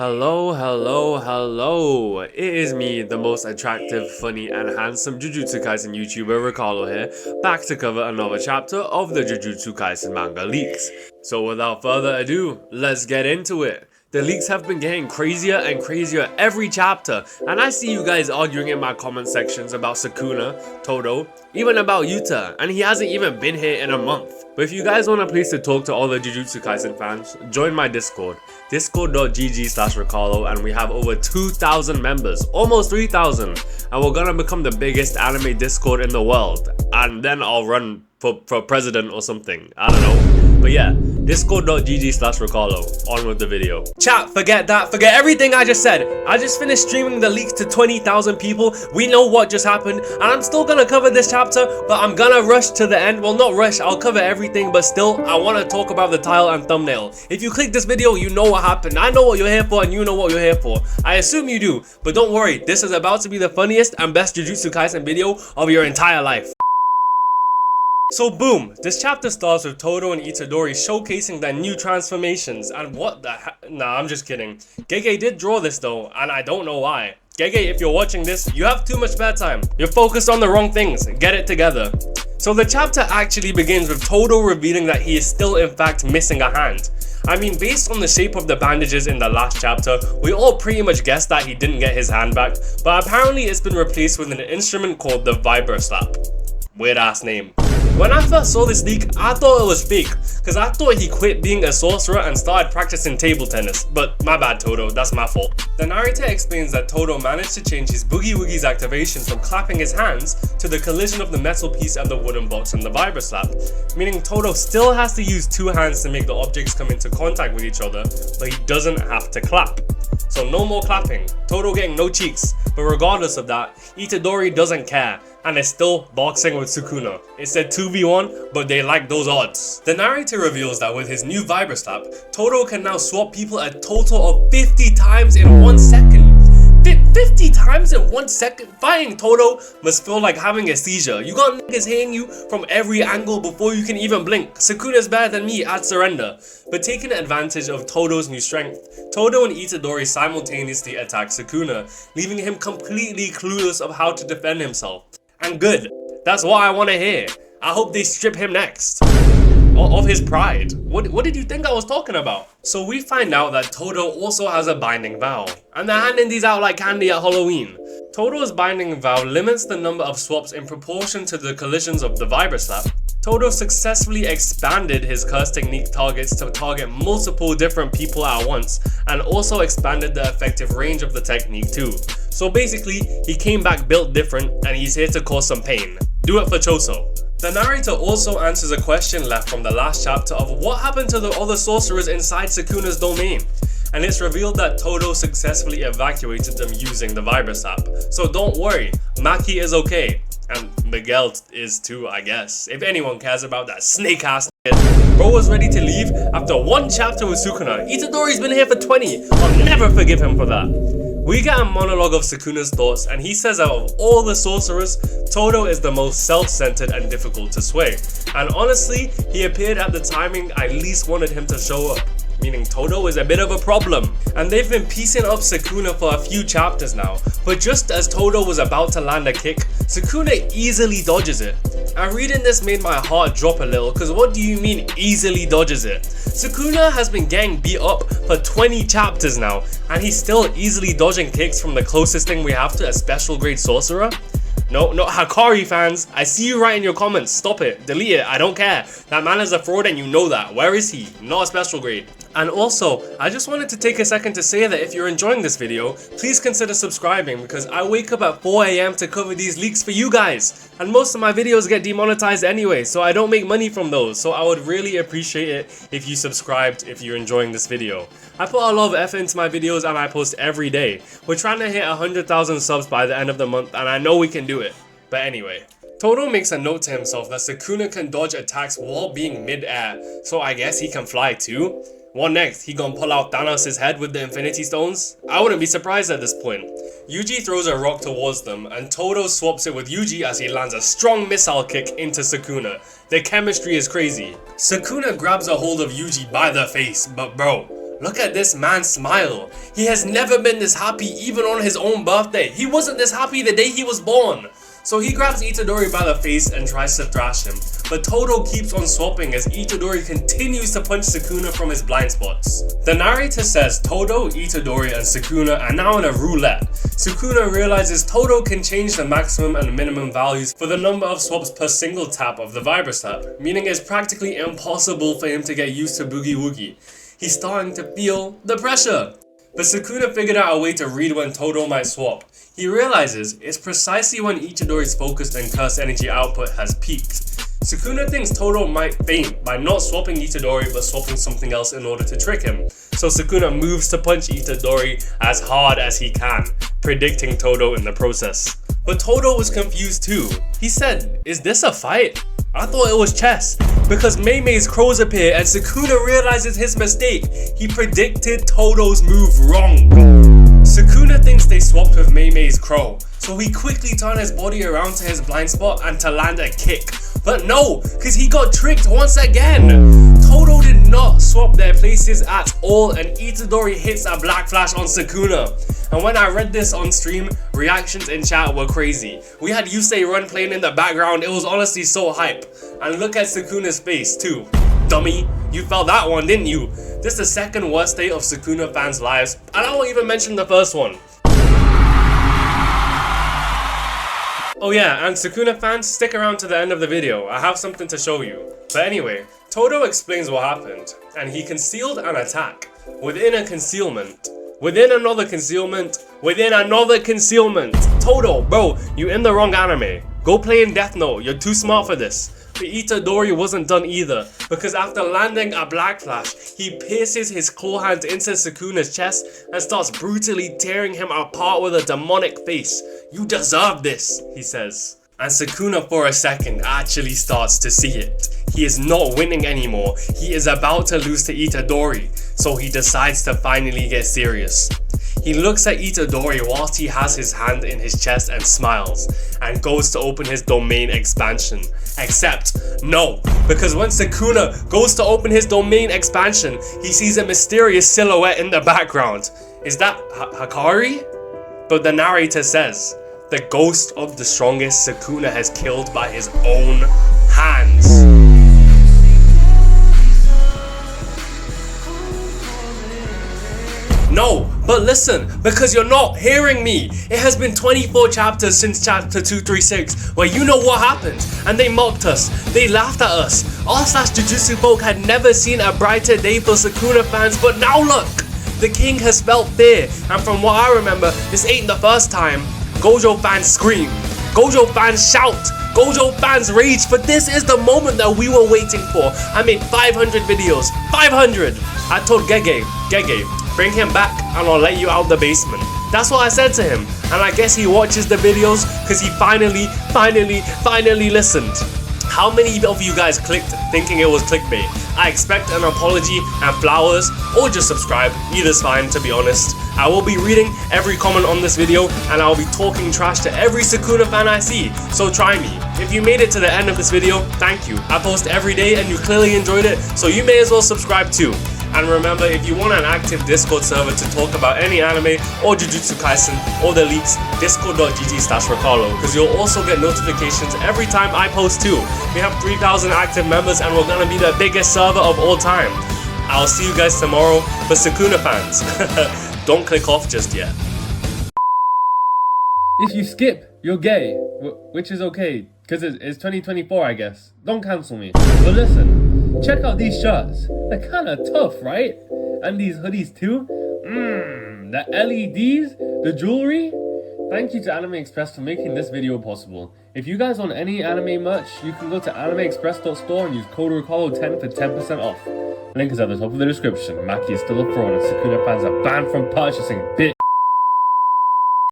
Hello. It is me, the most attractive, funny, and handsome Jujutsu Kaisen YouTuber, Ricarlo here, back to cover another chapter of the Jujutsu Kaisen manga leaks. So without further ado, let's get into it. The leaks have been getting crazier and crazier every chapter, and I see you guys arguing in my comment sections about Sukuna, Todo, even about Yuta, and he hasn't even been here in a month. But if you guys want a place to talk to all the Jujutsu Kaisen fans, join my Discord, discord.gg/Ricarlo, and we have over 2,000 members, almost 3,000, and we're gonna become the biggest anime Discord in the world, and then I'll run for president or something, I don't know. But yeah, discord.gg/Ricarlo, on with the video. Chat, forget that, forget everything I just said. I just finished streaming the leaks to 20,000 people, we know what just happened, and I'm still gonna cover this chapter, but I'm gonna rush to the end. Well, not rush, I'll cover everything, but still, I wanna talk about the title and thumbnail. If you click this video, you know what happened. I know what you're here for, and you know what you're here for. I assume you do, but don't worry, this is about to be the funniest and best Jujutsu Kaisen video of your entire life. So boom, this chapter starts with Todo and Itadori showcasing their new transformations, and what the heck? Nah, I'm just kidding. Gege did draw this though, and I don't know why. Gege, if you're watching this, you have too much spare time. You're focused on the wrong things, get it together. So the chapter actually begins with Todo revealing that he is still in fact missing a hand. I mean, based on the shape of the bandages in the last chapter, we all pretty much guessed that he didn't get his hand back, but apparently it's been replaced with an instrument called the Vibro Slap. Weird ass name. When I first saw this leak, I thought it was fake, cause I thought he quit being a sorcerer and started practicing table tennis, but my bad Todo, that's my fault. The narrator explains that Todo managed to change his Boogie Woogie's activation from clapping his hands to the collision of the metal piece and the wooden box and the Vibro Slap, meaning Todo still has to use two hands to make the objects come into contact with each other, but he doesn't have to clap. So no more clapping, Todo getting no cheeks, but regardless of that, Itadori doesn't care, and is still boxing with Sukuna. It said 2v1, but they like those odds. The narrator reveals that with his new Vibro Slap, Todo can now swap people a total of 50 times in 1 second. 50 times in 1 second? Fighting Todo must feel like having a seizure. You got niggas hitting you from every angle before you can even blink. Sukuna's better than me at surrender. But taking advantage of Todo's new strength, Todo and Itadori simultaneously attack Sukuna, leaving him completely clueless of how to defend himself. And good, that's what I want to hear. I hope they strip him next of his pride. What did you think I was talking about? So we find out that Todo also has a binding vow, and they're handing these out like candy at Halloween. Todo's binding vow limits the number of swaps in proportion to the collisions of the Vibro Slap. Todo successfully expanded his curse technique targets to target multiple different people at once, and also expanded the effective range of the technique too. So basically, he came back built different, and he's here to cause some pain. Do it for Choso. The narrator also answers a question left from the last chapter of what happened to the other sorcerers inside Sukuna's domain, and it's revealed that Todo successfully evacuated them using the Vibro Slap. So don't worry, Maki is okay, and Miguel is too, I guess, if anyone cares about that snake ass shit. Bro was ready to leave after 1 chapter with Sukuna. Itadori's been here for 20, I'll never forgive him for that. We get a monologue of Sukuna's thoughts, and he says out of all the sorcerers, Todo is the most self-centered and difficult to sway. And honestly, he appeared at the timing I least wanted him to show up, meaning Todo is a bit of a problem. And they've been piecing up Sukuna for a few chapters now, but just as Todo was about to land a kick, Sukuna easily dodges it. And reading this made my heart drop a little, cause what do you mean easily dodges it? Sukuna has been getting beat up for 20 chapters now, and he's still easily dodging kicks from the closest thing we have to a special grade sorcerer? No, Hakari fans, I see you write in your comments, stop it, delete it, I don't care. That man is a fraud and you know that. Where is he? Not a special grade. And also, I just wanted to take a second to say that if you're enjoying this video, please consider subscribing, because I wake up at 4 AM to cover these leaks for you guys. And most of my videos get demonetized anyway, so I don't make money from those. So I would really appreciate it if you subscribed if you're enjoying this video. I put a lot of effort into my videos and I post every day. We're trying to hit 100,000 subs by the end of the month, and I know we can do it. But anyway, Todo makes a note to himself that Sukuna can dodge attacks while being mid-air, so I guess he can fly too? What next? He gonna pull out Thanos' head with the Infinity Stones? I wouldn't be surprised at this point. Yuji throws a rock towards them, and Todo swaps it with Yuji as he lands a strong missile kick into Sukuna. Their chemistry is crazy. Sukuna grabs a hold of Yuji by the face, but bro, Look at this man smile. He has never been this happy even on his own birthday. He wasn't this happy the day he was born. So he grabs Itadori by the face and tries to thrash him, but Todo keeps on swapping as Itadori continues to punch Sukuna from his blind spots. The narrator says Todo, Itadori, and Sukuna are now in a roulette. Sukuna realizes Todo can change the maximum and minimum values for the number of swaps per single tap of the Vibra tap, meaning it's practically impossible for him to get used to Boogie Woogie. He's starting to feel the pressure. But Sukuna figured out a way to read when Todo might swap. He realizes it's precisely when Itadori's focused and curse energy output has peaked. Sukuna thinks Todo might faint by not swapping Itadori but swapping something else in order to trick him. So Sukuna moves to punch Itadori as hard as he can, predicting Todo in the process. But Todo was confused too. He said, "Is this a fight? I thought it was chess." Because Mei's crows appear and Sukuna realizes his mistake. He predicted Todo's move wrong. Sukuna thinks they swapped with Mei's crow, so he quickly turned his body around to his blind spot and to land a kick. But no, because he got tricked once again. Todo did not swap their places at all and Itadori hits a black flash on Sukuna. And when I read this on stream, reactions in chat were crazy. We had Yusei Run playing in the background, it was honestly so hype. And look at Sukuna's face too. Dummy, you felt that one, didn't you? This is the second worst day of Sukuna fans' lives, and I won't even mention the first one. Oh yeah, and Sukuna fans, stick around to the end of the video, I have something to show you. But anyway, Todo explains what happened, and he concealed an attack within a concealment. Within another concealment, within another concealment. Todo, bro, you in the wrong anime. Go play in Death Note, you're too smart for this. But Itadori wasn't done either, because after landing a black flash, he pierces his claw hand into Sukuna's chest and starts brutally tearing him apart with a demonic face. "You deserve this," he says. And Sukuna for a second actually starts to see it. He is not winning anymore, he is about to lose to Itadori, so he decides to finally get serious. He looks at Itadori whilst he has his hand in his chest and smiles, and goes to open his domain expansion. Except, no, because when Sukuna goes to open his domain expansion, he sees a mysterious silhouette in the background. Is that Hakari? But the narrator says, the ghost of the strongest Sukuna has killed by his own hands. No, but listen, because you're not hearing me. It has been 24 chapters since chapter 236, where you know what happened, and they mocked us, they laughed at us. r/Jujutsu folk had never seen a brighter day for Sukuna fans, but now look! The king has felt fear, and from what I remember, this ain't the first time. Gojo fans scream, Gojo fans shout, Gojo fans rage, but this is the moment that we were waiting for. I made 500 videos, 500! I told Gege, bring him back and I'll let you out the basement. That's what I said to him, and I guess he watches the videos because he finally listened. How many of you guys clicked thinking it was clickbait? I expect an apology and flowers, or just subscribe, either's fine to be honest. I will be reading every comment on this video and I will be talking trash to every Sukuna fan I see, so try me. If you made it to the end of this video, thank you. I post every day and you clearly enjoyed it, so you may as well subscribe too. And remember, if you want an active Discord server to talk about any anime or Jujutsu Kaisen or the leaks, discord.gg/ricarlo, because you'll also get notifications every time I post too. We have 3,000 active members and we're gonna be the biggest server of all time. I'll see you guys tomorrow, but Sukuna fans, don't click off just yet. If you skip, you're gay, which is okay, because it's 2024 I guess. Don't cancel me. But listen, check out these shirts. They're kinda tough, right? And these hoodies too. The LEDs, the jewelry. Thank you to Anime Express for making this video possible. If you guys want any anime merch, you can go to animeexpress.store and use code ricarlo10 for 10% off. Link is at the top of the description. Maki is still a fraud and Sukuna fans are banned from purchasing, bitch.